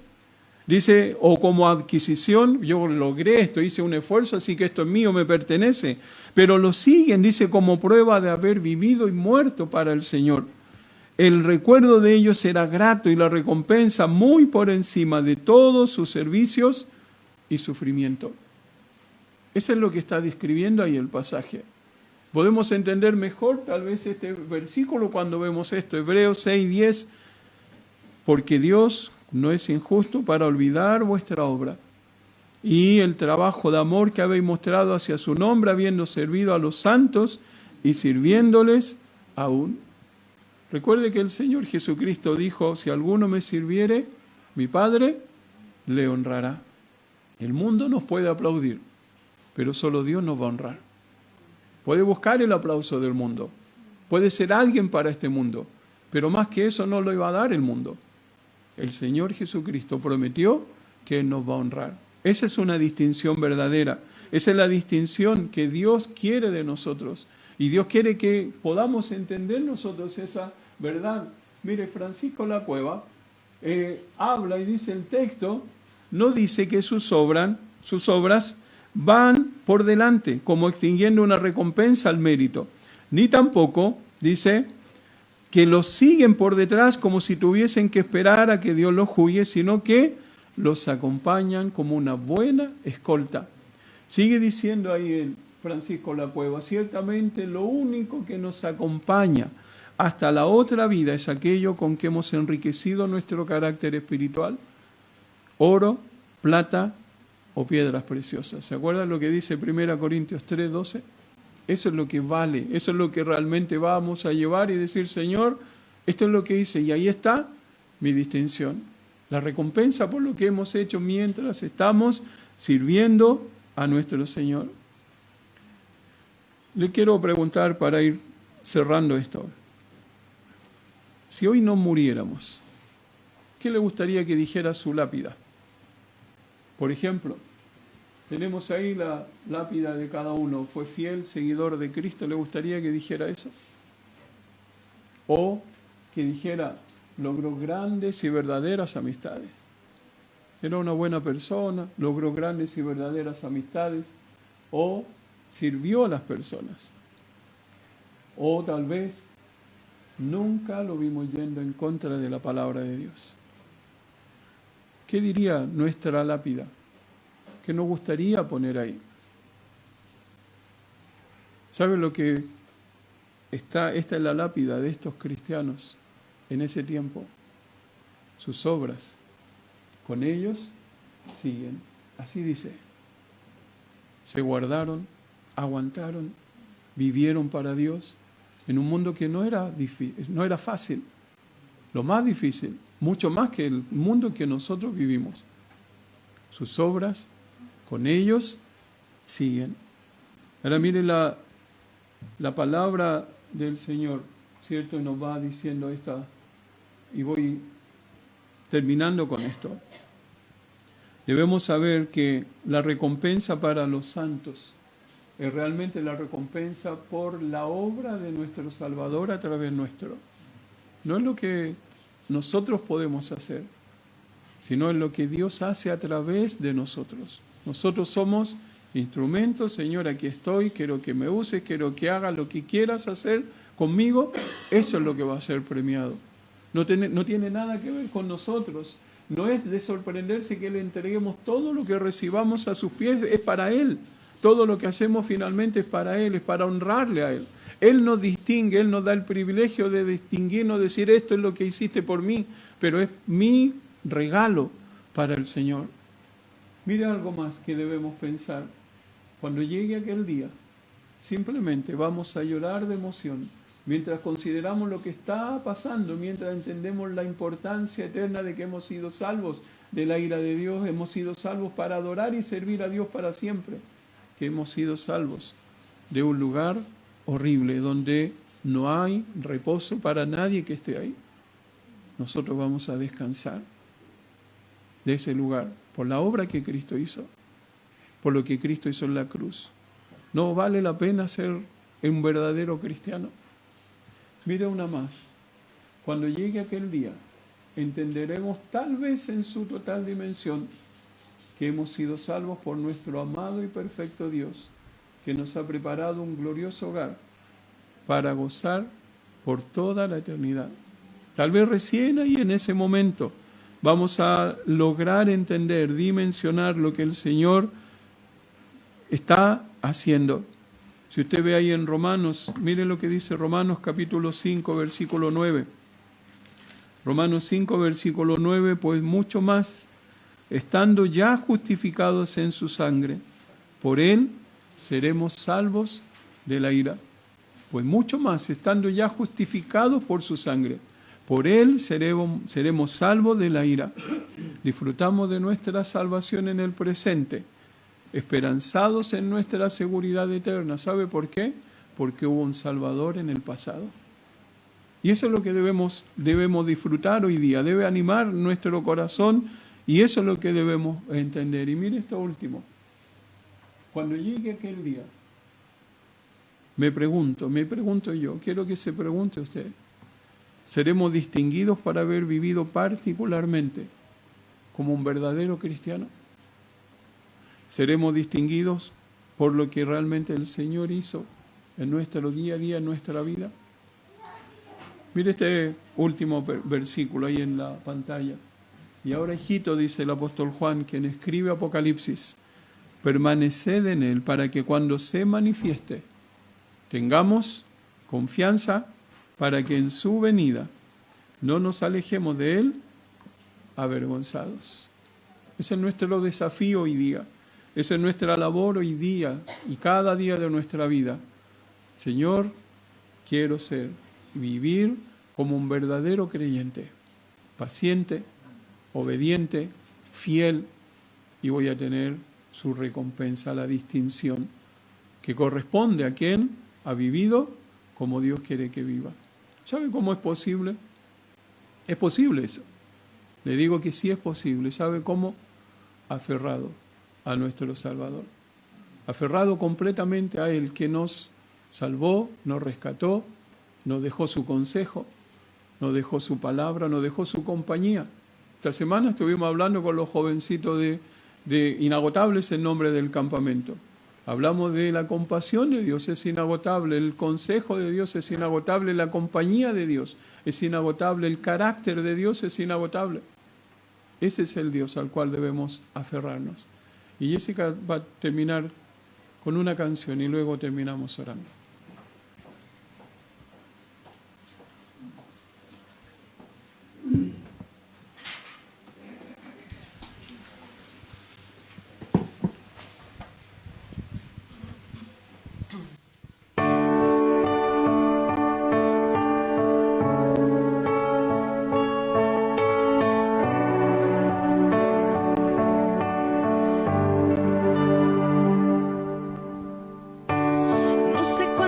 Dice, o como adquisición, yo logré esto, hice un esfuerzo, así que esto es mío, me pertenece. Pero lo siguen, dice, como prueba de haber vivido y muerto para el Señor. El recuerdo de ellos será grato y la recompensa muy por encima de todos sus servicios y sufrimiento. Eso es lo que está describiendo ahí el pasaje. Podemos entender mejor tal vez este versículo cuando vemos esto, Hebreos 6:10, porque Dios no es injusto para olvidar vuestra obra y el trabajo de amor que habéis mostrado hacia su nombre, habiendo servido a los santos y sirviéndoles aún. Recuerde que el Señor Jesucristo dijo, si alguno me sirviere, mi Padre le honrará. El mundo nos puede aplaudir, pero solo Dios nos va a honrar. Puede buscar el aplauso del mundo, puede ser alguien para este mundo, pero más que eso no lo iba a dar el mundo. El Señor Jesucristo prometió que Él nos va a honrar. Esa es una distinción verdadera. Esa es la distinción que Dios quiere de nosotros. Y Dios quiere que podamos entender nosotros esa verdad. Mire, Francisco Lacueva habla y dice el texto, no dice que sus obras van por delante, como extinguiendo una recompensa al mérito. Ni tampoco dice que los siguen por detrás como si tuviesen que esperar a que Dios los juzgue, sino que los acompañan como una buena escolta. Sigue diciendo ahí el Francisco Lacueva, ciertamente lo único que nos acompaña hasta la otra vida es aquello con que hemos enriquecido nuestro carácter espiritual, oro, plata o piedras preciosas. ¿Se acuerdan lo que dice 1 Corintios 3:12? Eso es lo que vale, eso es lo que realmente vamos a llevar y decir, Señor, esto es lo que hice y ahí está mi distinción. La recompensa por lo que hemos hecho mientras estamos sirviendo a nuestro Señor. Le quiero preguntar para ir cerrando esto. Si hoy no muriéramos, ¿qué le gustaría que dijera su lápida? Por ejemplo, tenemos ahí la lápida de cada uno. ¿Fue fiel seguidor de Cristo? ¿Le gustaría que dijera eso? O que dijera, logró grandes y verdaderas amistades. Era una buena persona, logró grandes y verdaderas amistades. O sirvió a las personas. O tal vez nunca lo vimos yendo en contra de la palabra de Dios. ¿Qué diría nuestra lápida? ¿Qué nos gustaría poner ahí? ¿Sabe lo que está? Esta es la lápida de estos cristianos en ese tiempo. Sus obras con ellos siguen. Así dice. Se guardaron, aguantaron, vivieron para Dios en un mundo que no era fácil. Lo más difícil, mucho más que el mundo en que nosotros vivimos. Sus obras con ellos siguen. Ahora mire la palabra del Señor, ¿cierto? Nos va diciendo esta, y voy terminando con esto. Debemos saber que la recompensa para los santos es realmente la recompensa por la obra de nuestro Salvador a través nuestro. No es lo que nosotros podemos hacer, sino es lo que Dios hace a través de nosotros. Nosotros somos instrumentos, Señor, aquí estoy, quiero que me uses, quiero que hagas lo que quieras hacer conmigo. Eso es lo que va a ser premiado. No tiene nada que ver con nosotros. No es de sorprenderse que le entreguemos todo lo que recibamos a sus pies, es para Él. Todo lo que hacemos finalmente es para Él, es para honrarle a Él. Él nos distingue, Él nos da el privilegio de distinguirnos, decir esto es lo que hiciste por mí, pero es mi regalo para el Señor. Mire algo más que debemos pensar. Cuando llegue aquel día, simplemente vamos a llorar de emoción mientras consideramos lo que está pasando, mientras entendemos la importancia eterna de que hemos sido salvos de la ira de Dios, hemos sido salvos para adorar y servir a Dios para siempre, que hemos sido salvos de un lugar horrible donde no hay reposo para nadie que esté ahí. Nosotros vamos a descansar de ese lugar por la obra que Cristo hizo, por lo que Cristo hizo en la cruz. ¿No vale la pena ser un verdadero cristiano? Mire una más. Cuando llegue aquel día, entenderemos tal vez en su total dimensión que hemos sido salvos por nuestro amado y perfecto Dios, que nos ha preparado un glorioso hogar para gozar por toda la eternidad. Tal vez recién ahí en ese momento vamos a lograr entender, dimensionar lo que el Señor está haciendo. Si usted ve ahí en Romanos, mire lo que dice Romanos capítulo 5, versículo 9. Romanos 5, versículo 9, pues mucho más, estando ya justificados en su sangre, por Él seremos salvos de la ira. Pues mucho más, estando ya justificados por su sangre. Por él seremos salvos de la ira. Disfrutamos de nuestra salvación en el presente, esperanzados en nuestra seguridad eterna. ¿Sabe por qué? Porque hubo un Salvador en el pasado. Y eso es lo que debemos disfrutar hoy día, debe animar nuestro corazón y eso es lo que debemos entender. Y mire esto último, cuando llegue aquel día, me pregunto yo, quiero que se pregunte usted, ¿seremos distinguidos para haber vivido particularmente como un verdadero cristiano? ¿Seremos distinguidos por lo que realmente el Señor hizo en nuestro día a día, en nuestra vida? Mire este último versículo ahí en la pantalla. Y ahora, hijito, dice el apóstol Juan, quien escribe Apocalipsis, permaneced en él para que cuando se manifieste tengamos confianza para que en su venida no nos alejemos de él avergonzados. Ese es nuestro desafío hoy día. Esa es nuestra labor hoy día y cada día de nuestra vida. Señor, quiero vivir como un verdadero creyente, paciente, obediente, fiel, y voy a tener su recompensa, la distinción que corresponde a quien ha vivido como Dios quiere que viva. ¿Sabe cómo es posible? Es posible eso. Le digo que sí es posible. ¿Sabe cómo? Aferrado a nuestro Salvador. Aferrado completamente a Él que nos salvó, nos rescató, nos dejó su consejo, nos dejó su palabra, nos dejó su compañía. Esta semana estuvimos hablando con los jovencitos de Inagotables en nombre del campamento. Hablamos de la compasión de Dios, es inagotable, el consejo de Dios es inagotable, la compañía de Dios es inagotable, el carácter de Dios es inagotable. Ese es el Dios al cual debemos aferrarnos. Y Jessica va a terminar con una canción y luego terminamos orando. No sé cuánto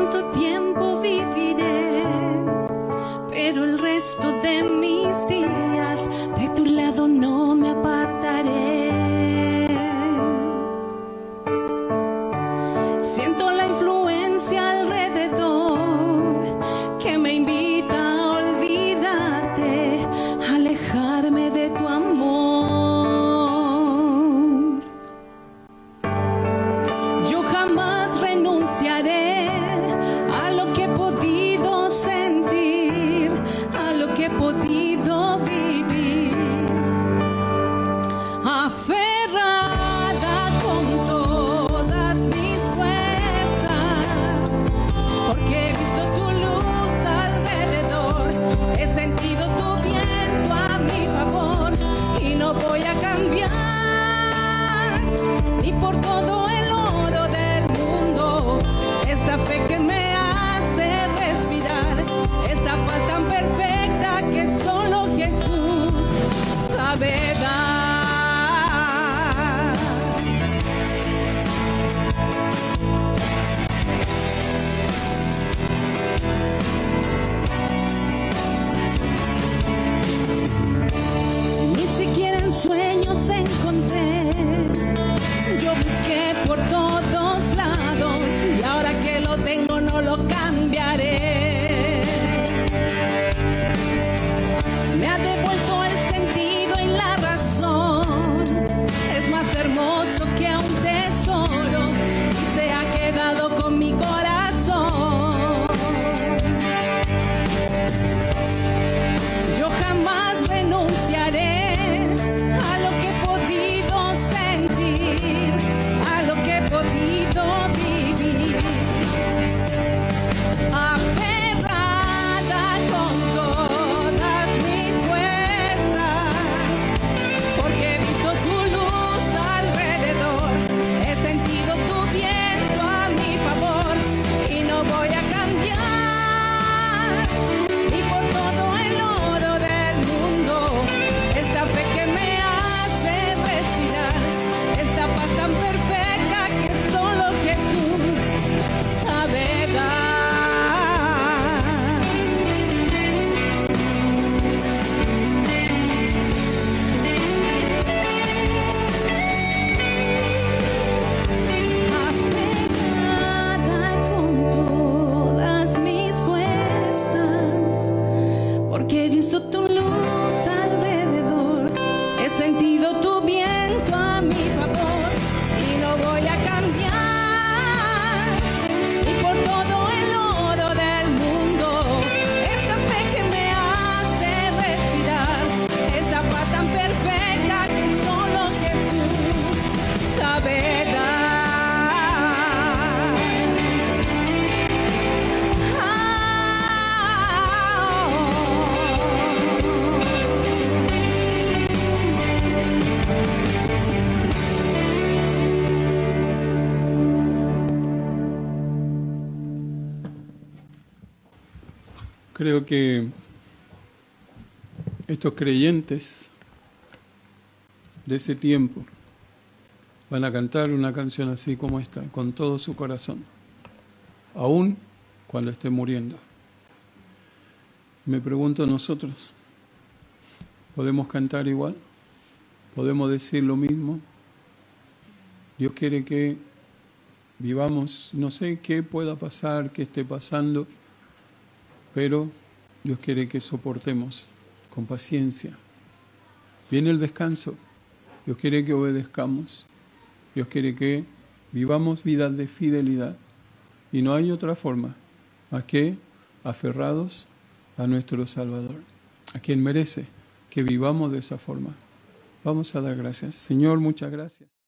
Creo que estos creyentes de ese tiempo van a cantar una canción así como esta, con todo su corazón, aún cuando esté muriendo. Me pregunto, nosotros, ¿podemos cantar igual? ¿Podemos decir lo mismo? Dios quiere que vivamos, no sé qué pueda pasar, qué esté pasando, pero Dios quiere que soportemos con paciencia. Viene el descanso. Dios quiere que obedezcamos. Dios quiere que vivamos vidas de fidelidad. Y no hay otra forma más que aferrados a nuestro Salvador, a quien merece que vivamos de esa forma. Vamos a dar gracias. Señor, muchas gracias.